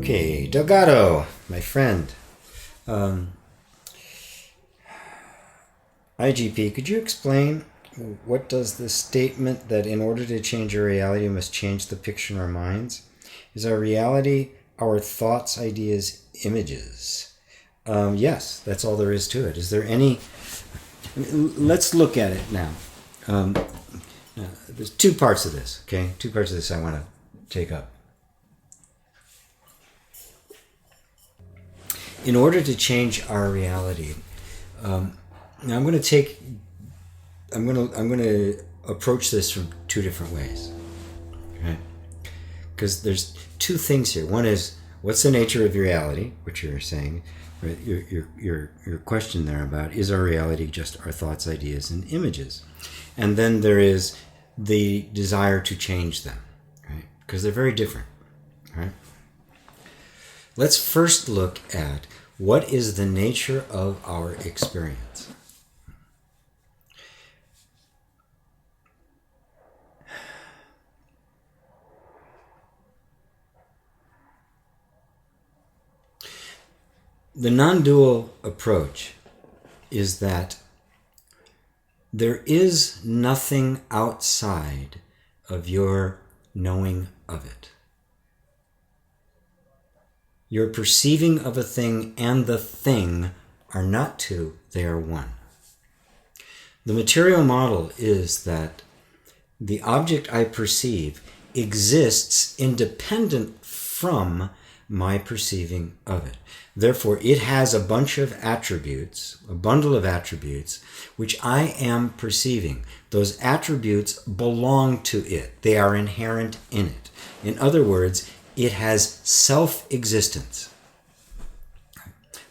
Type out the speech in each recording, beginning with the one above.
Okay, Delgado, my friend. IGP, could you explain what does the statement that in order to change our reality, we must change the picture in our minds? Is our reality our thoughts, ideas, images? Yes, that's all there is to it. Is there any... Let's look at it now. There's two parts of this, okay? Two parts of this I want to take up. In order to change our reality, now I'm going to approach this from two different ways, okay? Because there's two things here. One is, what's the nature of reality, which you're saying, right? Your question there about, is our reality just our thoughts, ideas, and images? And then there is the desire to change them, right? Because they're very different, right? Let's first look at what is the nature of our experience. The non-dual approach is that there is nothing outside of your knowing of it. Your perceiving of a thing and the thing are not two, they are one. The material model is that the object I perceive exists independent from my perceiving of it. Therefore, it has a bunch of attributes, a bundle of attributes, which I am perceiving. Those attributes belong to it. They are inherent in it. In other words, it has self-existence.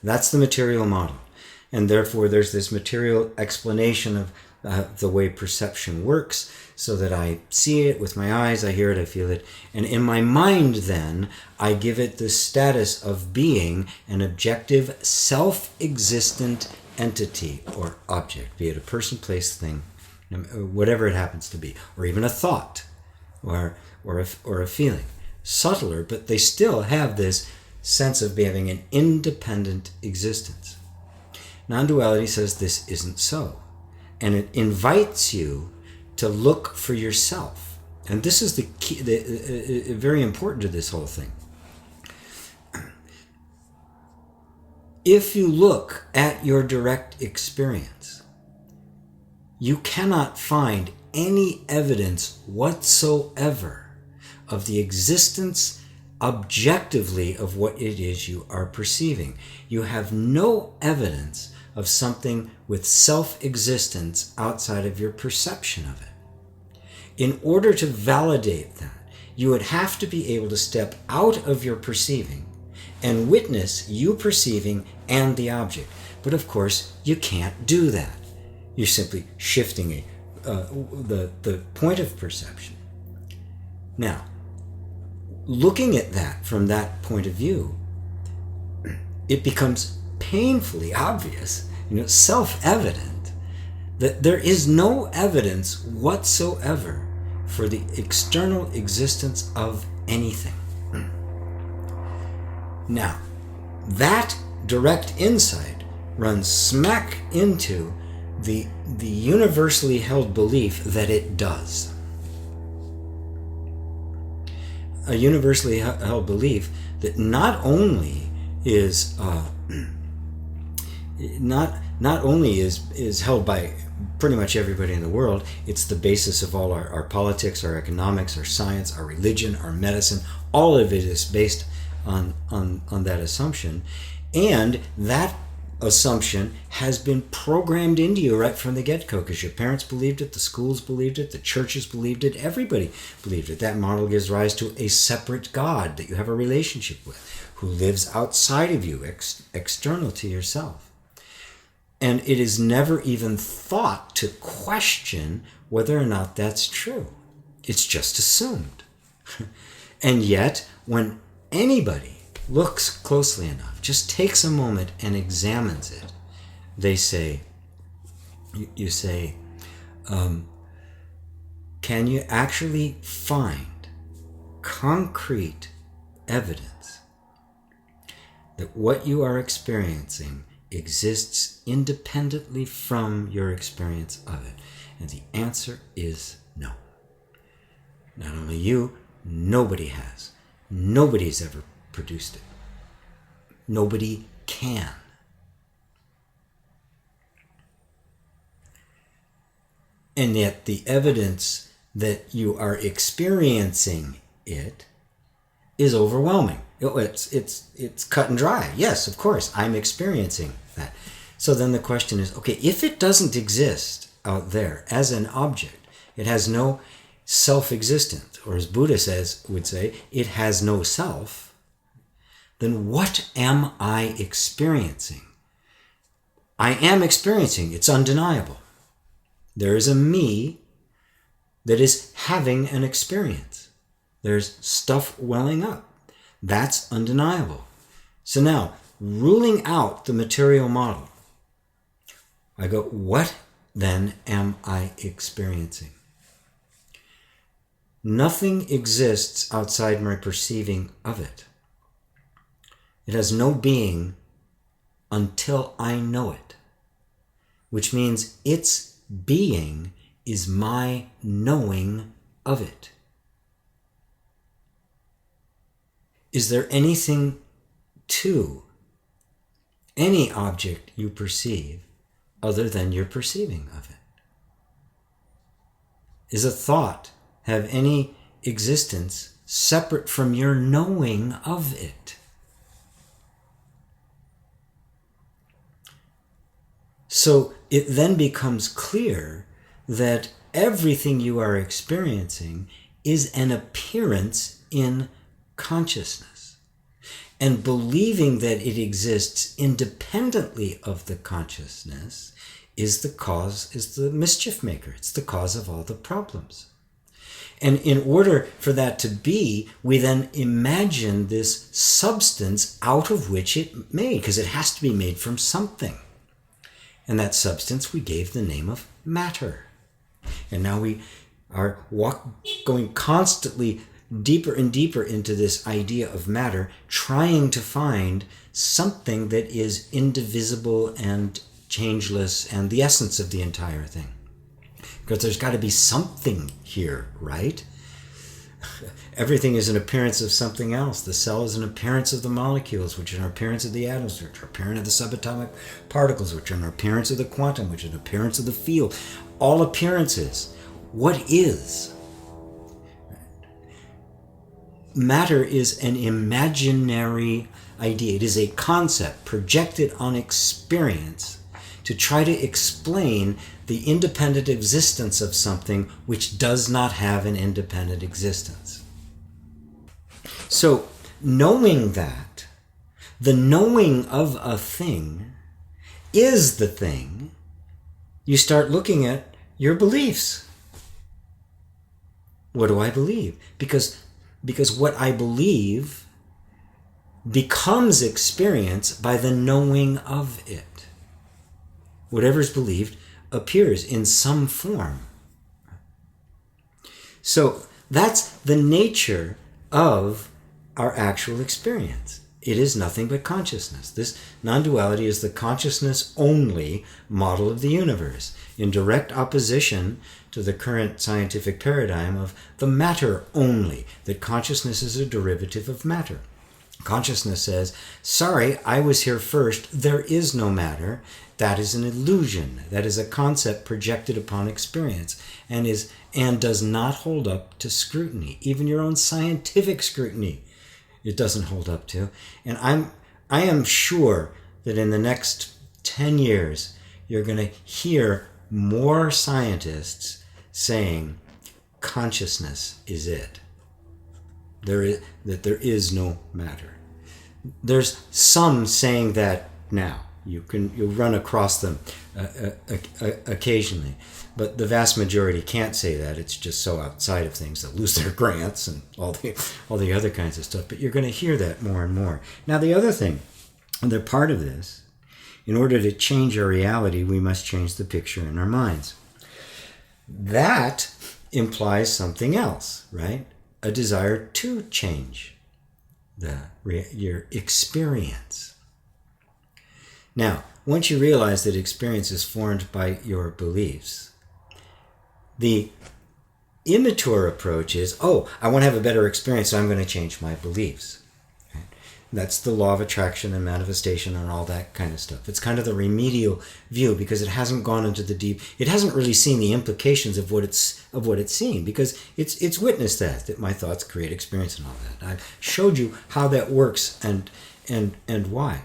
That's the material model. And therefore, there's this material explanation of the way perception works, so that I see it with my eyes, I hear it, I feel it. And in my mind, then, I give it the status of being an objective, self-existent entity or object, be it a person, place, thing, whatever it happens to be, or even a thought or a feeling. Subtler, but they still have this sense of having an independent existence. Non-duality says this isn't so. And it invites you to look for yourself. And this is the key, very important to this whole thing. If you look at your direct experience, you cannot find any evidence whatsoever of the existence objectively of what it is you are perceiving. You have no evidence of something with self-existence outside of your perception of it. In order to validate that, you would have to be able to step out of your perceiving and witness you perceiving and the object. But of course, you can't do that. You're simply shifting the point of perception. Now, looking at that from that point of view, it becomes painfully obvious, self-evident, that there is no evidence whatsoever for the external existence of anything. Now, that direct insight runs smack into the universally held belief that it does. A universally held belief that not only is held by pretty much everybody in the world, it's the basis of all our politics, our economics, our science, our religion, our medicine. All of it is based on that assumption. And that assumption has been programmed into you right from the get-go, because your parents believed it, the schools believed it, the churches believed it, everybody believed it. That model gives rise to a separate God that you have a relationship with, who lives outside of you, external to yourself. And it is never even thought to question whether or not that's true. It's just assumed. And yet, when anybody looks closely enough, just takes a moment and examines it, they say, you say, can you actually find concrete evidence that what you are experiencing exists independently from your experience of it? And the answer is no. Not only you, nobody has. Nobody's ever produced it. Nobody can. And yet the evidence that you are experiencing it is overwhelming. It's cut and dry. Yes, of course, I'm experiencing that. So then the question is, okay, if it doesn't exist out there as an object, it has no self-existence, or as Buddha would say, it has no self, then what am I experiencing? I am experiencing, it's undeniable. There is a me that is having an experience. There's stuff welling up. That's undeniable. So now, ruling out the material model, I go, what then am I experiencing? Nothing exists outside my perceiving of it. It has no being until I know it, which means its being is my knowing of it. Is there anything to any object you perceive other than your perceiving of it? Is a thought have any existence separate from your knowing of it? So it then becomes clear that everything you are experiencing is an appearance in consciousness. And believing that it exists independently of the consciousness is the mischief maker. It's the cause of all the problems. And in order for that to be, we then imagine this substance out of which it made, because it has to be made from something. And that substance we gave the name of matter. And now we are going constantly deeper and deeper into this idea of matter, trying to find something that is indivisible and changeless and the essence of the entire thing. Because there's got to be something here, right? Everything is an appearance of something else. The cell is an appearance of the molecules, which are an appearance of the atoms, which are an appearance of the subatomic particles, which are an appearance of the quantum, which is an appearance of the field. All appearances. What is? Matter is an imaginary idea. It is a concept projected on experience to try to explain the independent existence of something which does not have an independent existence. So, knowing that, the knowing of a thing is the thing, you start looking at your beliefs. What do I believe? Because what I believe becomes experience by the knowing of it. Whatever is believed appears in some form. So that's the nature of our actual experience. It is nothing but consciousness. This non-duality is the consciousness-only model of the universe, in direct opposition to the current scientific paradigm of the matter-only, that consciousness is a derivative of matter. Consciousness says, sorry, I was here first, there is no matter. That is an illusion. That is a concept projected upon experience and does not hold up to scrutiny, even your own scientific scrutiny. It doesn't hold up to. And I am sure that in the next 10 years, you're going to hear more scientists saying consciousness is it. That there is no matter. There's some saying that now. You'll run across them occasionally, but the vast majority can't say that. It's just so outside of things that lose their grants and all the other kinds of stuff. But you're going to hear that more and more. Now the other thing, and they're part of this, in order to change our reality, we must change the picture in our minds. That implies something else, right? A desire to change. your experience. Now, once you realize that experience is formed by your beliefs, the immature approach is, I want to have a better experience, so I'm going to change my beliefs. Right? That's the law of attraction and manifestation and all that kind of stuff. It's kind of the remedial view because it hasn't gone into the deep. It hasn't really seen the implications of what it's seen, because it's witnessed that my thoughts create experience and all that. I've showed you how that works and why.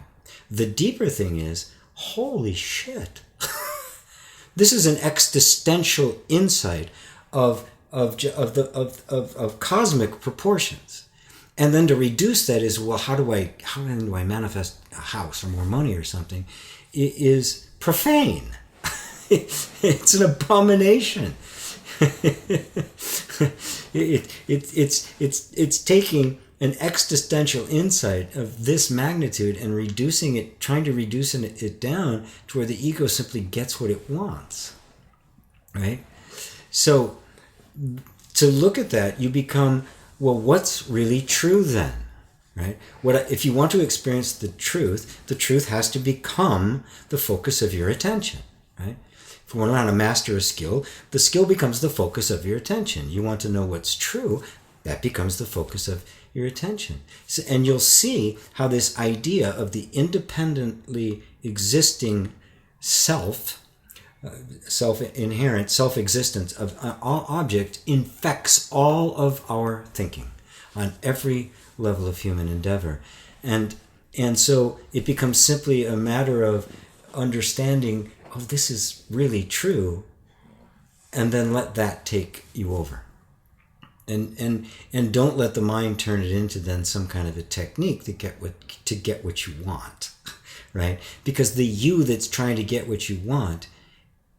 The deeper thing is, holy shit. This is an existential insight of cosmic proportions. And then to reduce that is, well, how do I manifest a house or more money or something? It is profane. It's an abomination. It's taking an existential insight of this magnitude and trying to reduce it down to where the ego simply gets what it wants, right? So to look at that, you become, well, what's really true then, right? If you want to experience the truth has to become the focus of your attention, right? If you want to learn how to master a skill, the skill becomes the focus of your attention. You want to know what's true, that becomes the focus of your attention. And you'll see how this idea of the independently existing self-inherent, self-existence of all object infects all of our thinking on every level of human endeavor. And so it becomes simply a matter of understanding, this is really true, and then let that take you over. And don't let the mind turn it into then some kind of a technique to get what you want, right? Because the you that's trying to get what you want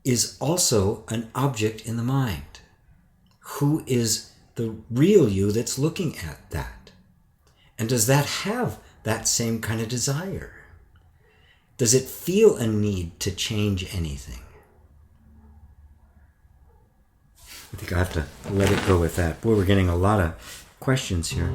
is also an object in the mind. Who is the real you that's looking at that? And does that have that same kind of desire? Does it feel a need to change anything? I think I have to let it go with that. Boy, we're getting a lot of questions here.